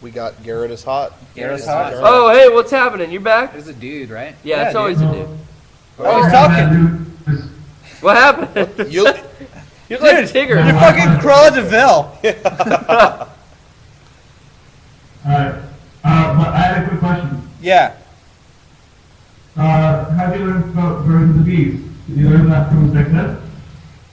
We got Garrett is hot. Garrett's hot. Oh, hey, what's happening? You back? There's a dude, right? Yeah, it's always a dude. Oh, he's talking. What happened? You You're like Tigger. You're fucking Cruella DeVille. Alright. I had a quick question. Yeah. How did you learn about birds and the bees? Did you learn that from sex ed?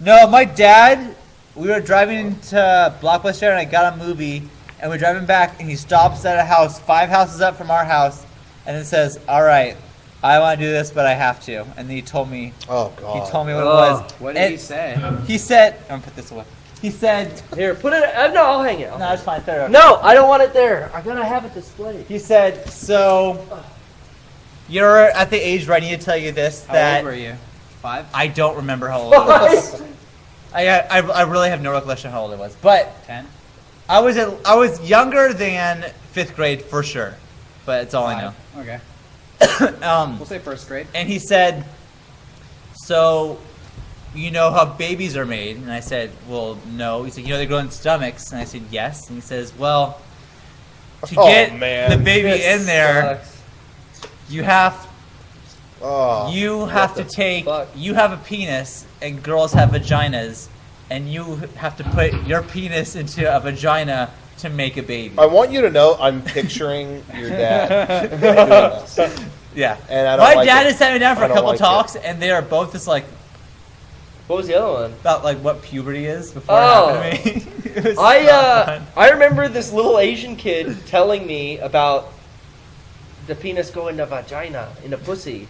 No, my dad, we were driving to Blockbuster and I got a movie and we're driving back and he stops at a house 5 houses up from our house and then says, all right, I want to do this, but I have to. And then he told me, Oh God. he told me what it was. What did he say? He said, I'm going to put this away. He said, Here, put it. No, I'll hang it. no, it's fine. Throw it over. No, I don't want it there. I gotta have it displayed. He said, so you're at the age where I need to tell you this, How that old were you? 5? I don't remember how old I was. I really have no recollection of how old I was. But 10? I was younger than 5th grade for sure. But that's all I know. Okay. Um, We'll say 1st grade. and he said, so you know how babies are made? And I said, well, no. He said, you know they grow in stomachs? And I said, yes. And he says, well, to get man. the baby This in there, sucks. you have Oh. you have to the take, fuck? you have a penis and girls have vaginas, and you have to put your penis into a vagina to make a baby. I want you to know I'm picturing your dad doing this. Yeah. And I don't My like dad it. has sat me down for I a don't couple like talks, and they are both just like, What was the other one? about like what puberty is before Oh. it happened to me. It was not fun. I remember this little Asian kid telling me about the penis going in a vagina, in a pussy.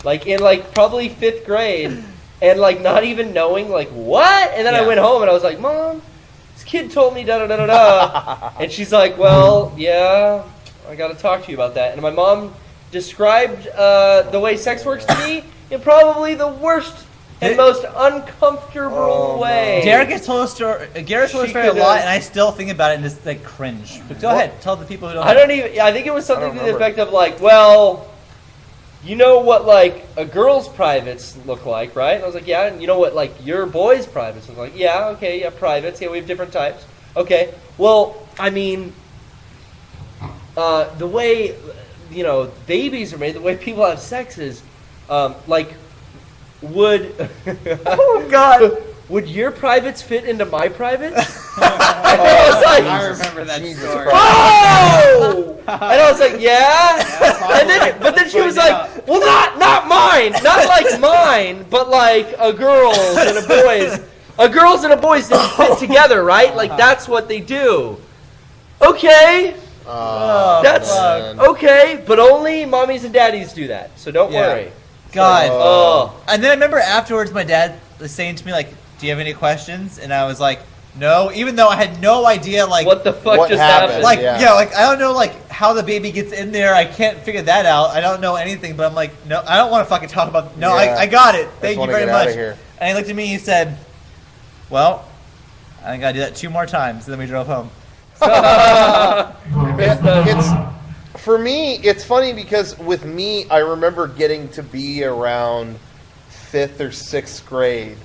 Like in like probably 5th grade. And like not even knowing like what? And then I Yeah. went home and I was like, Mom, this kid told me da da da da da. And she's like, well, yeah, I gotta talk to you about that. And my mom described the way sex works to me in probably the worst and most uncomfortable way. Derek has told us Garrett told us She story a could, lot, and I still think about it and just like cringe. But go ahead, tell the people who don't. I don't even. I think it was something I to don't the remember. effect of like, well, you know what like a girl's privates look like, right? And I was like, yeah. And you know what like your boys' privates look like? Yeah. Okay. Yeah. Privates. Yeah. We have different types. Okay. Well, I mean, the way babies are made, the way people have sex is, like, would oh God, would your privates fit into my privates? I was like, I remember that Jesus story. Christ. oh! And I was like, yeah. But then she was like, well, not mine, not like mine, but like a girl's and a boy's. A girl's and a boy's didn't fit together, right? Like that's what they do. Okay, that's man. okay, but only mommies and daddies do that, so don't Yeah. worry. God. Oh, And then I remember afterwards, my dad was saying to me like, "Do you have any questions?" And I was like, "No," even though I had no idea like what the fuck What just happened? happened? like Yeah. yeah, like I don't know like how the baby gets in there. I can't figure that out. I don't know anything, but I'm like, no, I don't want to fucking talk about. No, Yeah. I got it. Thank you wanna very get outta much. here. And he looked at me. He said, "Well, I gotta do that 2 more times." And then we drove home. It's for me. It's funny because with me, I remember getting to be around 5th or 6th grade,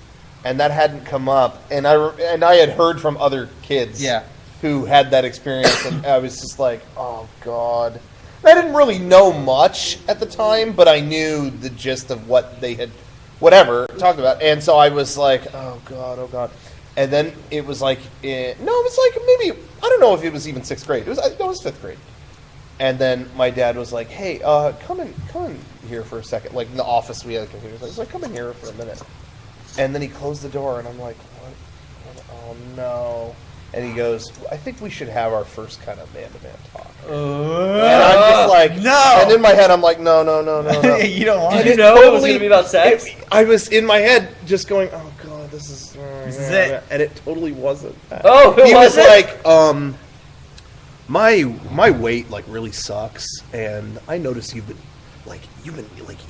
and that hadn't come up, and I had heard from other kids, Yeah. who had that experience, and I was just like, oh God. I didn't really know much at the time, but I knew the gist of what they had, talked about, and so I was like, oh God. And then it was like, it was like maybe, I don't know if it was even 6th grade. It was 5th grade. And then my dad was like, hey, come in here for a second. Like in the office we had computers. I was like, come in here for a minute. And then he closed the door and I'm like, what? Oh no. And he goes, I think we should have our first kind of man-to-man talk. And I'm just like, no. And in my head I'm like, no. You don't want Did it. you know it was going to be about sex? I was in my head just going, oh God, this is it. And it totally wasn't that. Oh, it He was wasn't? like, my weight like really sucks, and I noticed you've been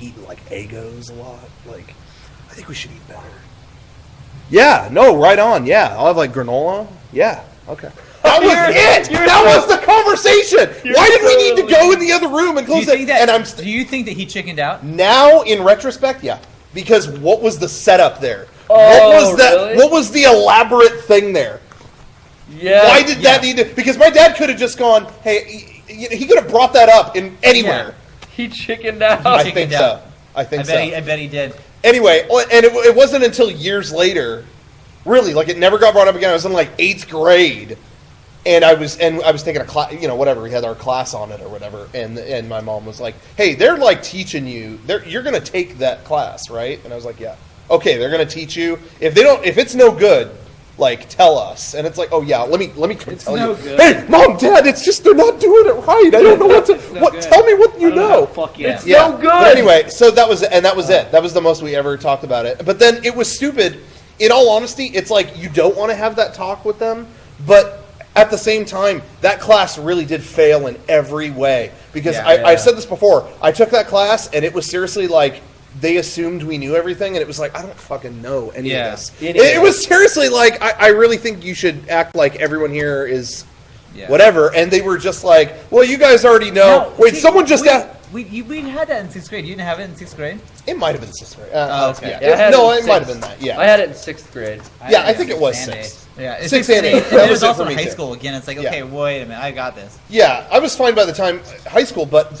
eating like Eggos a lot. Like, I think we should eat better. Yeah, no, right on. Yeah, I'll have like granola. Yeah, okay. That was it. That was the conversation. Why did we need to go in the other room and Do you close think it? that? And I'm do you think that he chickened out? now in retrospect, yeah, because what was the setup there? Oh, What was that? really? What was the elaborate thing there? Yeah. Why did that need to? Because my dad could have just gone, hey, he could have brought that up in anywhere. He chickened out. I think so. I bet he did. Anyway, and it wasn't until years later, really, like it never got brought up again. I was in like 8th grade, and I was taking a class, whatever. We had our class on it or whatever, and my mom was like, "Hey, they're like teaching you. You're gonna take that class, right?" And I was like, "Yeah, okay, they're gonna teach you. If it's no good, like tell us." And it's like, "Oh yeah, let me tell you. Good. Hey, Mom, Dad, it's just they're not doing it right. I don't know what to. good. Tell me what you know." Fuck yeah. It's no good. But anyway, so that was it. That was the most we ever talked about it. But then it was stupid. In all honesty, it's like you don't want to have that talk with them, but at the same time, that class really did fail in every way. Because I've said this before. I took that class, and it was seriously like they assumed we knew everything, and it was like, I don't fucking know any of this. It was seriously like, I really think you should act like everyone here is whatever. And they were just like, well, you guys already know. Someone just asked. We had that in 6th grade. You didn't have it in 6th grade? It might have been 6th grade. Okay. It might have been that. Yeah. I had it in 6th grade. I think it was 6th. Yeah, 6th and 8th. And That it was it also for in me high too. school again. It's like, okay, wait a minute, I got this. Yeah, I was fine by the time high school, but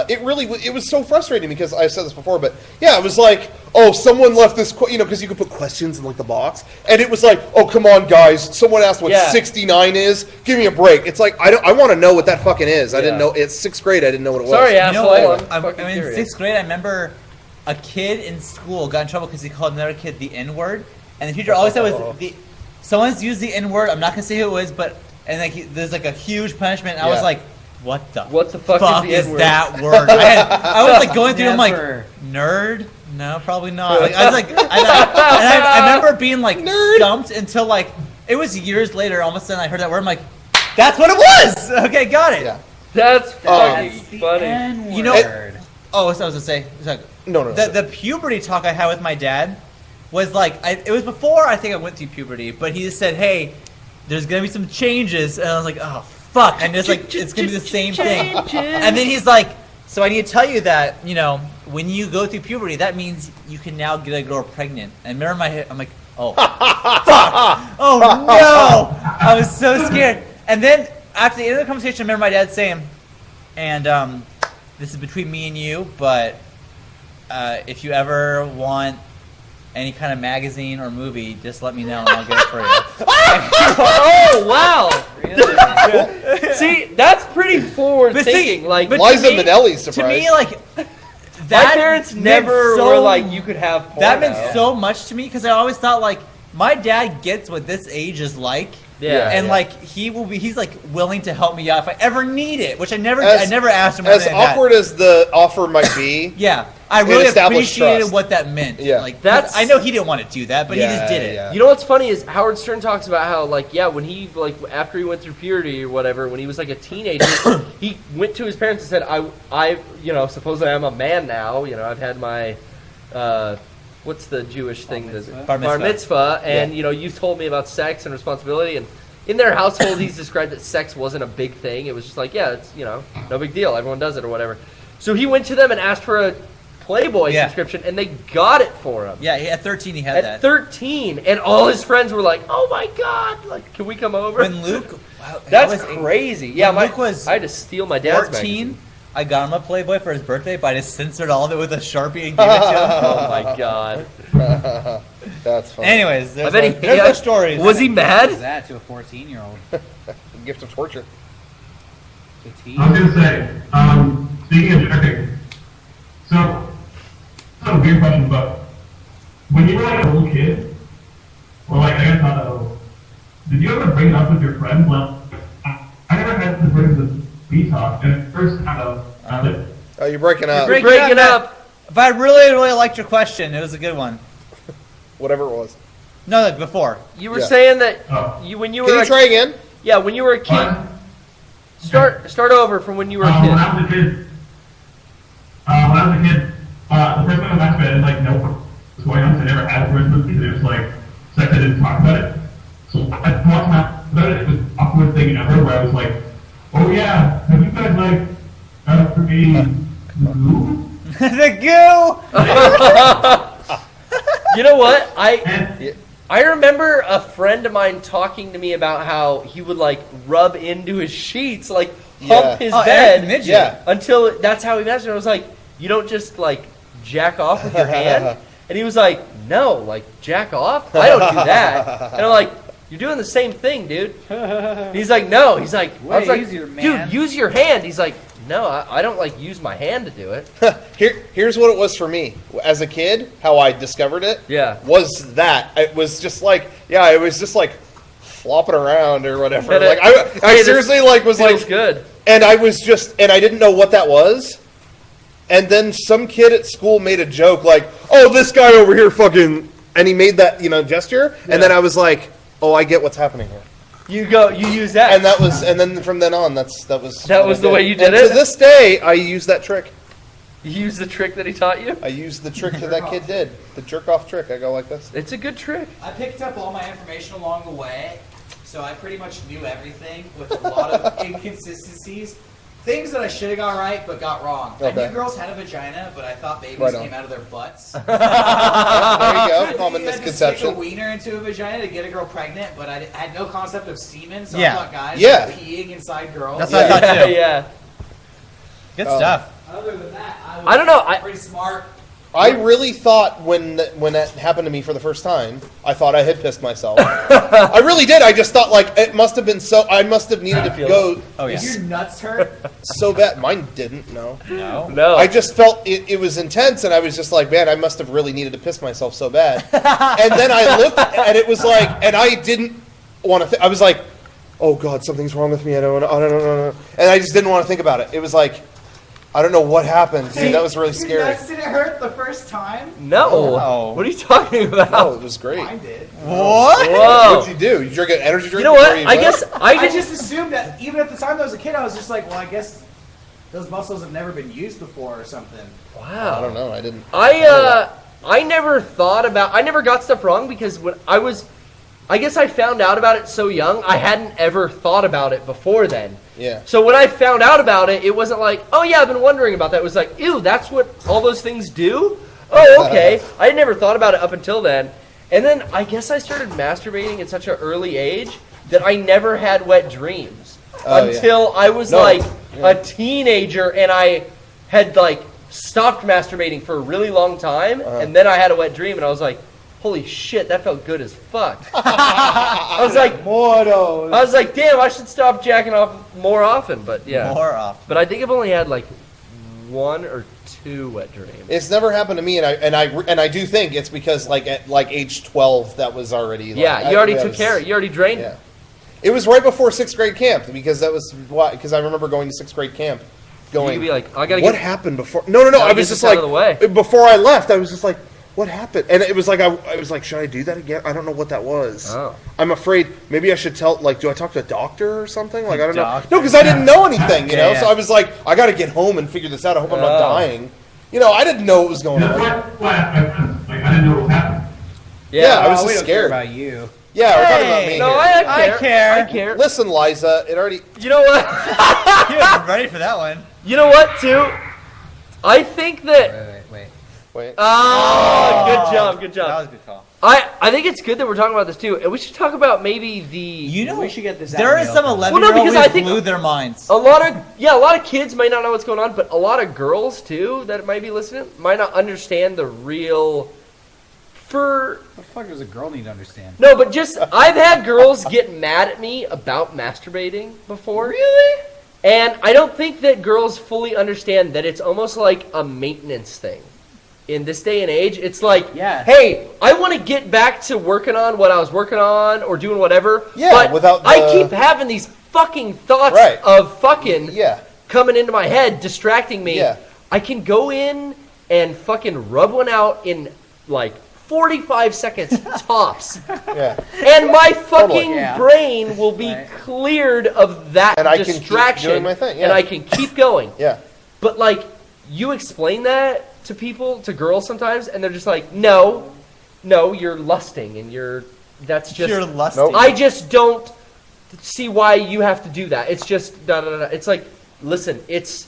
it really it was so frustrating because I said this before, but yeah, it was like, oh, someone left this, because you could put questions in like the box, and it was like, oh, come on, guys, someone asked what 69 is. Give me a break. It's like I want to know what that fucking is. I didn't know. It's 6th grade. I didn't know what it was. Sorry, asshole. I'm in 6th grade. I remember a kid in school got in trouble because he called another kid the N-word, and the teacher always said was someone's used the N-word. I'm not gonna say who it was, but there's like a huge punishment. And I was like, what the fuck is that word? I was like going through. I'm like, nerd. No, probably not. Like, I was like, I remember being like stumped until like it was years later. All of a sudden, I heard that word. I'm like, that's what it was. Okay, got it. Yeah. That's fucking funny. N-word. I was gonna say. No. The puberty talk I had with my dad was like, it was before I think I went through puberty, but he just said, hey, there's going to be some changes. And I was like, oh, fuck. And it's like, it's going to be the same thing. And then he's like, so I need to tell you that, when you go through puberty, that means you can now get a girl pregnant. And remember in my head, I'm like, oh, fuck. Oh, no. I was so scared. And then after the end of the conversation, I remember my dad saying, and this is between me and you, but if you ever want any kind of magazine or movie, just let me know and I'll get it for you. Oh, wow. See, that's pretty forward thinking. Like, Liza Minnelli's surprised. To me, like, my parents never were like, you could have porno. That meant so much to me because I always thought, like, my dad gets what this age is like. Yeah. And like he's like willing to help me out if I ever need it, which I never asked him. As awkward as the offer might be. Yeah. I really appreciated what that meant. Yeah. Like I know he didn't want to do that, but he just did it. Yeah. You know what's funny is Howard Stern talks about how, like, when he, like, after he went through puberty or whatever, when he was like a teenager, he went to his parents and said, I supposedly I'm a man now, I've had my what's the Jewish thing? Bar mitzvah. And, you've told me about sex and responsibility. And in their household, he's described that sex wasn't a big thing. It was just like, it's, no big deal. Everyone does it or whatever. So he went to them and asked for a Playboy subscription, and they got it for him. Yeah, at 13 he had that. At 13. And all his friends were like, oh, my God. Like, can we come over? When Luke... That's crazy. Yeah, Luke was I had to steal my dad's 14. magazine. I got him a Playboy for his birthday, but I just censored all of it with a Sharpie and gave it to him. Oh my god. That's funny. Anyways, there's there's no stories. Was he mad? What is that to a 14-year-old? Gift of torture. I was going to say, speaking of tricking, so, it's not a weird question, but when you were like a little kid, or like, I guess not that old, did you ever bring it up with your friends? Like, I never had to bring this talk, and at first kind of Oh, you're breaking up. You're breaking up. But I really, really liked your question. It was a good one. Whatever it was. No, like before. You were saying that when you were Can you try again? Yeah, when you were a kid. Start over from when you were a kid. When I was a kid, the first time I masturbated, like, no what's going on, so I never had a Christmas because it was like, sex, I didn't talk about it. So I talked about it, it was the awkward thing ever, where I was like, oh yeah, have you guys like the goo? The goo! You know what? I remember a friend of mine talking to me about how he would like rub into his sheets, like hump his bed, until that's how he masturbated. I was like, you don't just like jack off with your hand? And he was like, no, like jack off? I don't do that. And I'm like, you're doing the same thing, dude. And he's like, no. He's like, I was like, easier, man. Dude, use your hand. He's like, no, I don't like use my hand to do it. Here's what it was for me as a kid. How I discovered it. Was that it was just like it was just like flopping around or whatever. Like I seriously like was like good. And I was just and I didn't know what that was. And then some kid at school made a joke like, "Oh, this guy over here fucking," and he made that gesture. And then I was like, "Oh, I get what's happening here." You use that, and then from then on, that was the way you did and it. To this day, I use that trick. You use the trick that he taught you. I used the trick that kid did, the jerk off trick. I go like this. It's a good trick. I picked up all my information along the way, so I pretty much knew everything with a lot of inconsistencies. Things that I should have got right, but got wrong. Okay. I knew girls had a vagina, but I thought babies came out of their butts. There you go. Common misconception. Stick a wiener into a vagina to get a girl pregnant, but I had no concept of semen, so Yeah. I thought guys Yeah. were peeing inside girls. That's what I thought too. Yeah. Good stuff. Other than that, I don't know. pretty smart. I really thought when that happened to me for the first time, I thought I had pissed myself. I really did. I just thought like it must have been so. I must have needed to go. Oh yeah. Your nuts hurt? So bad. Mine didn't. No. No. I just felt it was intense, and I was just like, man, I must have really needed to piss myself so bad. And then I looked, and it was like, and I didn't want to. I was like, oh God, something's wrong with me. I don't know. And I just didn't want to think about it. It was like, I don't know what happened. Dude, that was really scary. Your nuts didn't hurt the first time? No. No. What are you talking about? No, it was great. Mine did. What? Whoa. What'd you do? You drink an energy drink? You know what? before you I went? guess I just assumed that even at the time I was a kid, I was just like, well, I guess those muscles have never been used before or something. Wow. I don't know. I didn't. I never thought about. I never got stuff wrong because when I guess I found out about it so young. I hadn't ever thought about it before then. Yeah. So when I found out about it, it wasn't like, oh yeah, I've been wondering about that. It was like, ew, that's what all those things do? Oh, okay. I had never thought about it up until then. And then I guess I started masturbating at such an early age that I never had wet dreams until I was a teenager, and I had like stopped masturbating for a really long time, and then I had a wet dream, and I was like, holy shit, that felt good as fuck. I was like, damn, I should stop jacking off more often. But yeah, More often. But I think I've only had like 1 or 2 wet dreams. It's never happened to me, and I do think it's because like at like age 12 that was already. Like, Yeah, you already took care of it. You already drained it. Yeah. It was right before 6th grade camp because that was why. Because I remember going to 6th grade camp. Going. You'd be like, I gotta what get. happened before? No. Gotta I get was this just out like of the way. before I left. I was just like, what happened? And it was like I was like, should I do that again? I don't know what that was. Oh. I'm afraid maybe I should tell. Like, do I talk to a doctor or something? Like, I don't know. Doctor. No, because I didn't know anything. You know, Yeah. so I was like, I got to get home and figure this out. I hope I'm not dying. You know, I didn't know what was going on. That's why I didn't know what happened. Yeah, I was we just don't care scared. about you. Yeah, we're talking about me. No, here. I care. I care. Listen, Liza, it already. You know what? You were ready for that one. You know what, too? I think that. Wait. Oh, good job, good That job. was a good call. I think it's good that we're talking about this too, and we should talk about maybe the. You know, We should get this there out are in the some open. 11-year-olds because I who think- blew their minds. A lot of kids might not know what's going on, but a lot of girls too that might be listening might not understand the real. What the fuck does a girl need to understand? No, but just I've had girls get mad at me about masturbating before. Really? And I don't think that girls fully understand that it's almost like a maintenance thing. In this day and age, it's like, Yeah. hey, I want to get back to working on what I was working on or doing whatever. Yeah, but without I the- keep having these fucking thoughts Right. of fucking Yeah. coming into my head, distracting me. Yeah. I can go in and fucking rub one out in like 45 seconds tops. Yeah. And my fucking Totally. Yeah. brain will be Right. cleared of that And I can keep distraction. doing my thing, yeah. And I can keep going. Yeah. But like, you explain that to people, to girls sometimes, and they're just like, no, you're lusting, and that's just. You're lusty. Nope. I just don't see why you have to do that. It's just da da da. It's like, listen, it's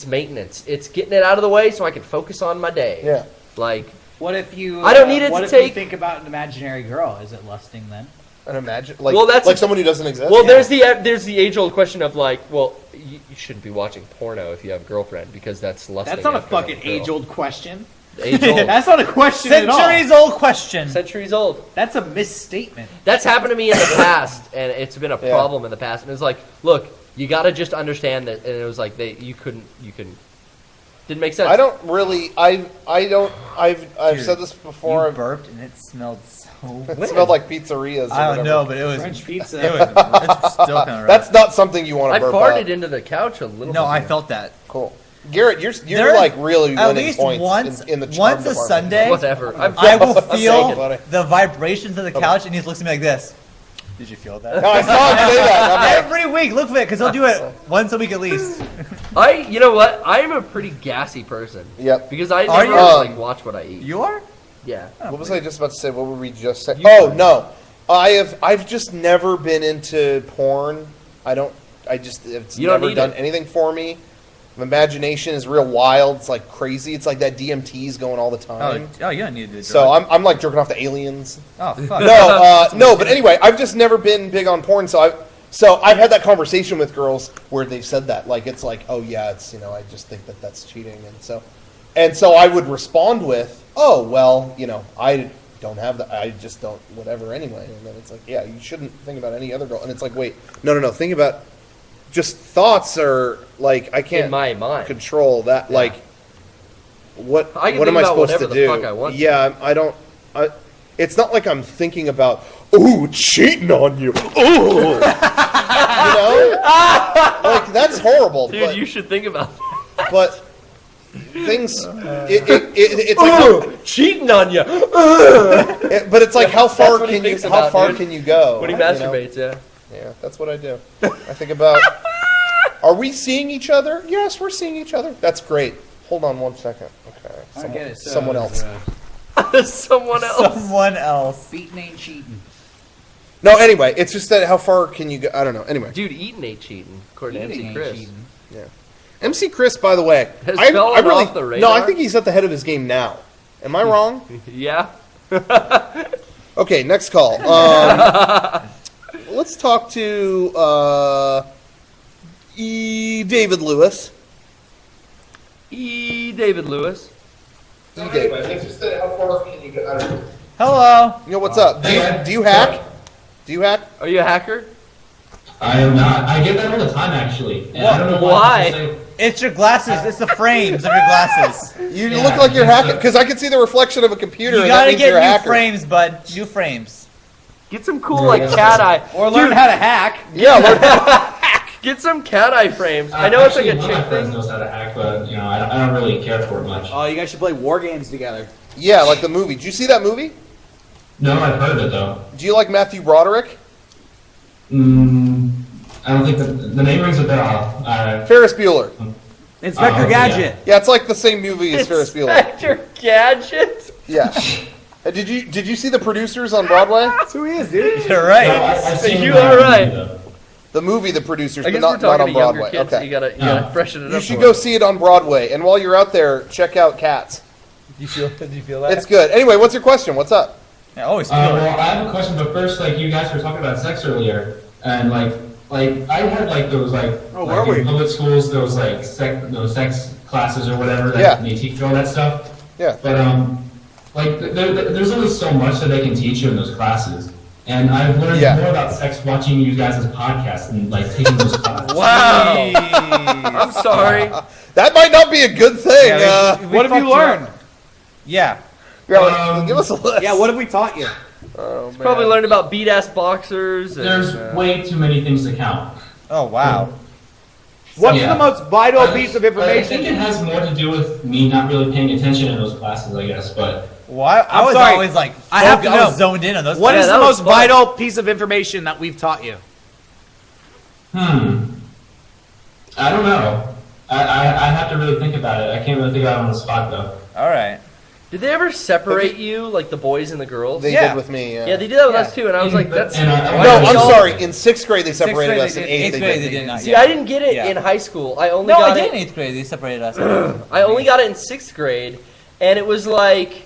maintenance. It's getting it out of the way so I can focus on my day. Yeah. Like, What if you? I don't need it what to if take- you think about an imaginary girl? Is it lusting then? And imagine, like, Well, that's like someone who doesn't exist. Well, there's the age-old question of like, well, you shouldn't be watching porno if you have a girlfriend because that's lusting. That's not a after another fucking girl. age-old question. Age-old. That's not a question at all. Centuries-old question. Centuries old. That's a misstatement. That's happened to me in the past, and it's been a problem in the past. And it's like, look, you got to just understand that. And it was like you couldn't. Didn't make sense. I don't really. I've said this before. You burped and it smelled so. It smelled like pizzerias. Or I don't whatever. know, but it was. French pizza. It was it's still kind of rough. That's not something you want I to burp farted up. into the couch a little. No, bit. I felt that. Cool. Garrett, you're There- like really at winning least points once- in the charm once a department. Sunday- Whatever. I will I'm feel taken. buddy. the vibrations of the couch, and he looks at me like this. Did you feel that? No, I saw him say that. I'm like, Every week, look for it, because he'll do it once a week at least. You know what? I am a pretty gassy person. Yep. Because I Are never you? like watch what I eat. You are? Yeah. What was I just about to say? What were we just saying? Oh no, I've just never been into porn. It's You don't never need done it. anything for me. My imagination is real wild. It's like crazy. It's like that DMT's going all the time. Oh, you don't need to. So I'm like jerking off to aliens. Oh, fuck. No, but anyway, I've just never been big on porn. So I've had that conversation with girls where they've said that, like it's like, oh yeah, it's I just think that's cheating, and so I would respond with, oh well, I don't have that, I just don't whatever anyway, and then it's like, yeah, you shouldn't think about any other girl, and it's like, wait, no, think about just thoughts are like I can't In my mind. control that, like what I can what am think I about supposed to whatever the do? fuck I want to. Yeah, I don't. It's not like I'm thinking about, ooh, cheating on you. Ooh. Like that's horrible. Dude, but, you should think about that. but things, it's like, Cheating on you. but it's like how far what he can you thinks about, dude. can you go? When he you know? masturbates, yeah. Yeah, that's what I do. I think about, are we seeing each other? Yes, we're seeing each other. That's great. Hold on 1 second. Okay, I get it. So, someone else. Someone else. Someone else. Beating ain't cheating. No, anyway, it's just that how far can you go? I don't know. Anyway, Dude, eating ain't cheating, according to Eating MC ain't Chris. cheating. yeah. MC Chris, by the way, Has I fallen really off the no. radar? I think he's at the head of his game now. Am I wrong? Yeah. Okay, next call. Let's talk to David Lewis. David Lewis. David. It's just that how far can you go? I don't know. Hello. You know what's up? Do you hack? Do you hack? Are you a hacker? I am not. I get that all the time, actually. And I don't know Why? people say- It's your glasses. It's the frames of your glasses. You look like you're hacking because I can see the reflection of a computer. You and that gotta means you're a get new hacker. frames, bud. New frames. Get some cool like cat eye. Or learn how to hack. Yeah, learn Get some cat eye frames. I know it's like a actually, one of chick my friends thing. knows how to hack, but I don't really care for it much. Oh, you guys should play war games together. yeah, like the movie. Did you see that movie? No, I've heard of it though. Do you like Matthew Broderick? I don't think the name rings a bell. Ferris Bueller. Inspector Oh, Gadget. Yeah, it's like the same movie as Ferris Bueller. Inspector Gadget. Yeah. Did you see the producers on Broadway? That's who he is, dude. You're No, right. I've seen You that are right. movie, though. The movie, the producers, I but guess we're not talking on to younger Broadway. kids, so Okay. you gotta freshen it You up. should for go them. see it on Broadway. And while you're out there, check out Cats. Do you feel that? It's good. Anyway, what's your question? What's up? I always feel Well, it. I have a question, but first, you guys were talking about sex earlier, and I had those Oh, were we? in public schools, those sex classes or whatever that Yeah. they teach you all that stuff. Yeah. But there's only so much that they can teach you in those classes, and I've learned Yeah. more about sex watching you guys' podcasts and taking those classes. Wow. I'm sorry. That might not be a good thing. Yeah, we What have fucked you learned? up. Yeah. Give us a list. Yeah, what have we taught you? Oh, man. Probably learned about beat ass boxers. And, There's way too many things to count. Oh, wow. What's Yeah. the most vital I- piece of I think it information? has more to do with me not really paying attention in those classes, I guess. But Well, I I'm was sorry. always like, I have to I was know. zoned in on those. What Yeah, is that the was most fun. vital piece of information that we've taught you? I don't know. I have to really think about it. I can't really think about it on the spot though. All right. Did they ever separate you, like the boys and the girls? They Yeah. did with me. Yeah, they did that with Yeah. us too, and I was like, "That's." And why No, did I'm y'all- sorry. In 6th grade, they separated grade us. they In did. 8th, Eighth grade they they did. did not. See, Yeah. I didn't get it Yeah. in high school. I only No, got I it. did in 8th grade. They separated us. I only got it in 6th grade, and it was like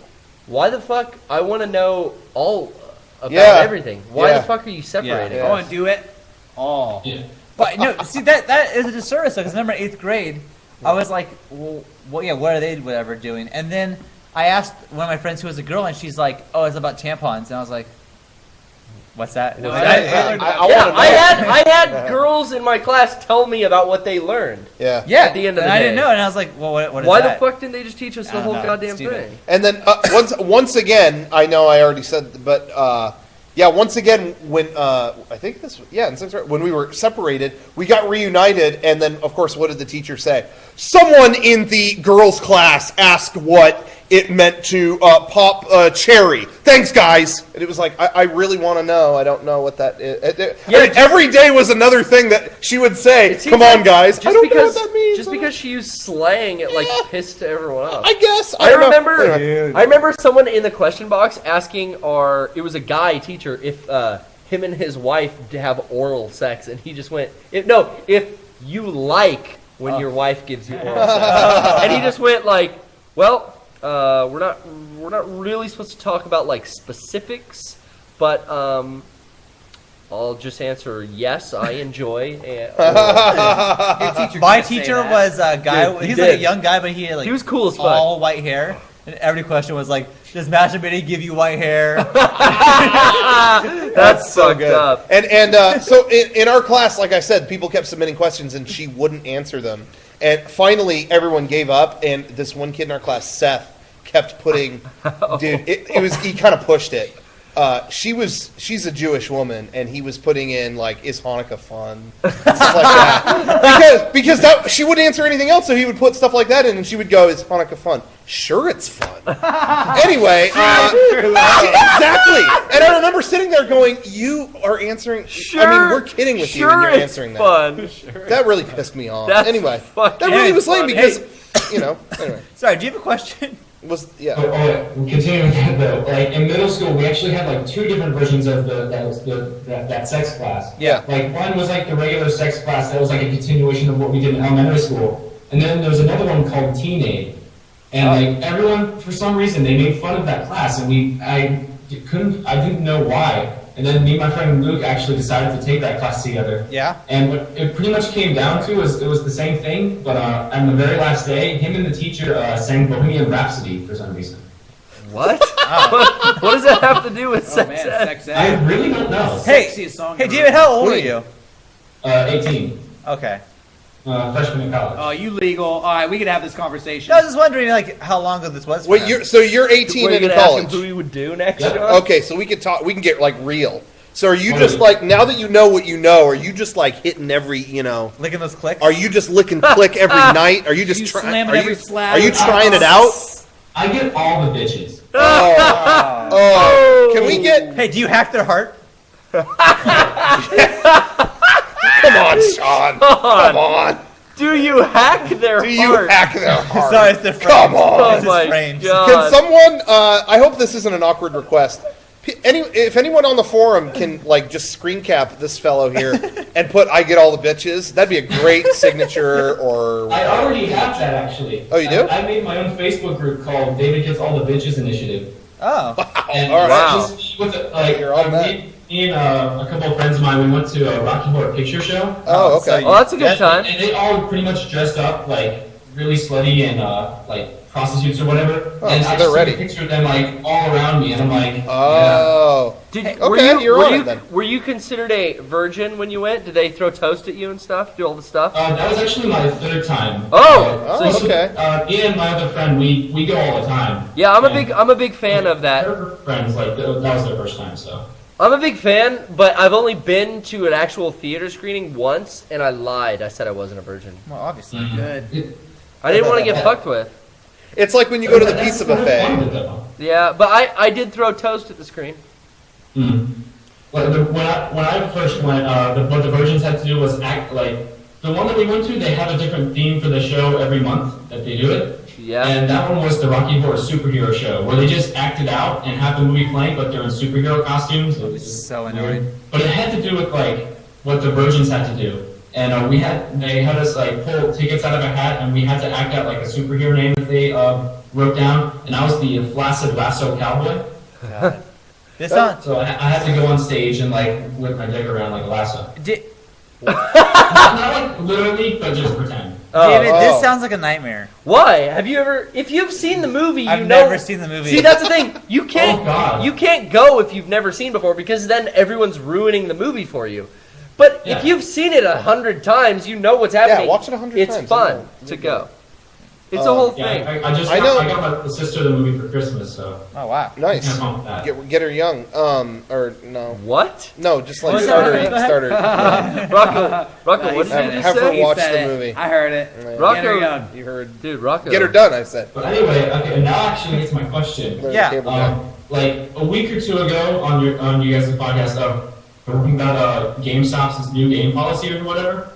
Why the fuck? I want to know all about everything. Why the fuck are you separating? Go and do it all. Yeah. But no, see that is a disservice because remember 8th grade, I was like, well, what are they doing? And then I asked one of my friends who was a girl, and she's like, oh, it's about tampons, and I was like, what's that? Well, I had girls in my class tell me about what they learned. Yeah. At the end of the day. I didn't know, and I was like, well, what is Why that? the fuck didn't they just teach us the whole goddamn thing? And then once again, I know I already said, but once again when I think this in 6th grade, when we were separated, we got reunited, and then of course, what did the teacher say? Someone in the girls' class asked what it meant to pop a cherry. Thanks, guys. And it was like, I really want to know. I don't know what that is. Every day was another thing that she would say. Come on, guys. I don't know what that means. Just because she used slang, it pissed everyone off. I guess. I remember someone in the question box asking it was a guy teacher, if him and his wife have oral sex, and he just went, if you like when your wife gives you oral sex. And he just went like, well, we're not really supposed to talk about like specifics, but I'll just answer yes. I enjoy. My teacher was a guy. He's like a young guy, but he had he was cool as fuck. All white hair, and every question was like, "Does masturbating give you white hair?" That's so good. Up. And so in our class, like I said, people kept submitting questions, and she wouldn't answer them. And finally, everyone gave up, and this one kid in our class, Seth, kept putting, dude, he kind of pushed it. She's a Jewish woman, and he was putting in like, is Hanukkah fun? Stuff like that. Because she wouldn't answer anything else, so he would put stuff like that in, and she would go, is Hanukkah fun? Sure, it's fun. Anyway, exactly. And I remember sitting there going, you are answering. Sure, I mean, we're kidding with you, and you're answering fun. that. That really pissed me off. That's anyway, that really was lame because, anyway. Sorry, do you have a question? Continuing with that though, like in middle school, we actually had like 2 different versions of that sex class. Yeah. Like one was like the regular sex class that was like a continuation of what we did in elementary school, and then there was another one called Teen Aid, and like everyone for some reason they made fun of that class, and I didn't know why. And then me and my friend Luke actually decided to take that class together. Yeah. And what it pretty much came down to was it was the same thing, but on the very last day, him and the teacher sang Bohemian Rhapsody for some reason. What? What does that have to do with sex ed? Sex ed. I really don't know. Hey, David, how old are you? 18. Okay. Freshman in college. Oh, you legal. All right, we could have this conversation. I was just wondering, like, how long ago this was. Wait, you're 18 Were you and in gonna ask him college. who he would do next? Yep. John? Okay, so we can get like real. So are you just like, now that you know what you know, are you just like hitting every, licking those clicks? are you just licking click every night? Are you just trying? slamming every slab? Are you trying it out? I get all the bitches. Oh, can we get? Hey, do you hack their heart? Come on, Sean. Come on. Do you hack their Do you heart? hack their heart? Sorry, it's their frames. Come on. It's Oh my his frames. God. Can someone? I hope this isn't an awkward request. If anyone on the forum can like just screen cap this fellow here and put "I get all the bitches," that'd be a great signature. Or I already have that actually. Oh, you do? I made my own Facebook group called David Gets All the Bitches Initiative. Oh. And all right. just with like You're on that. me and a couple of friends of mine, we went to a Rocky Horror Picture Show. Oh, okay. So Oh, that's a good time. And they all pretty much dressed up like really slutty and like prostitutes or whatever. Oh, and so I they're just ready. took a picture of them like all around me, and I'm like, Oh. Were you considered a virgin when you went? Did they throw toast at you and stuff? Do all the stuff? that was actually my 3rd time. Okay. Me and my other friend, we go all the time. Yeah, I'm And a big fan of that. Her friends, like that was their first time, so. I'm a big fan, but I've only been to an actual theater screening once, and I lied. I said I wasn't a virgin. Well, obviously. Good. I didn't want to get fucked with. It's like when you go to the pizza buffet. Yeah, but I did throw toast at the screen. Well, when I first went, what the virgins had to do was act like the one that we went to. They have a different theme for the show every month that they do it. Yeah. And that one was the Rocky Horror Superhero Show, where they just acted out and have the movie playing, but they're in superhero costumes. It was So annoying. But it had to do with like what the virgins had to do. and they had us like pull tickets out of a hat, and we had to act out like a superhero name that they wrote down, and I was the Flaccid Lasso Cowboy. God. This sounds. So I had to go on stage and like whip my dick around like a lasso. Not like literally, but just pretend. David, this sounds like a nightmare. Why? Have you ever? If you've seen the movie, I've never seen the movie. See, that's the thing. You can't. Oh, God. You can't go if you've never seen before because then everyone's ruining the movie for you. But if you've seen it 100 times, you know what's happening. Yeah, watch it 100 times. It's fun to go. It's a whole thing. I got my sister the movie for Christmas, so. Oh wow. Nice. Can't bump that. Get her young. Or no. What? No, just like What's start that? her. Rocco, what did you Have just her say? watch said the it. movie. I heard it. Rocco, You heard. dude, Rocco. Get her done, I said. But anyway, okay, now actually gets my question. Yeah. Cable guy. Like a week or two ago on you guys' podcast, talking about GameStop's new game policy or whatever.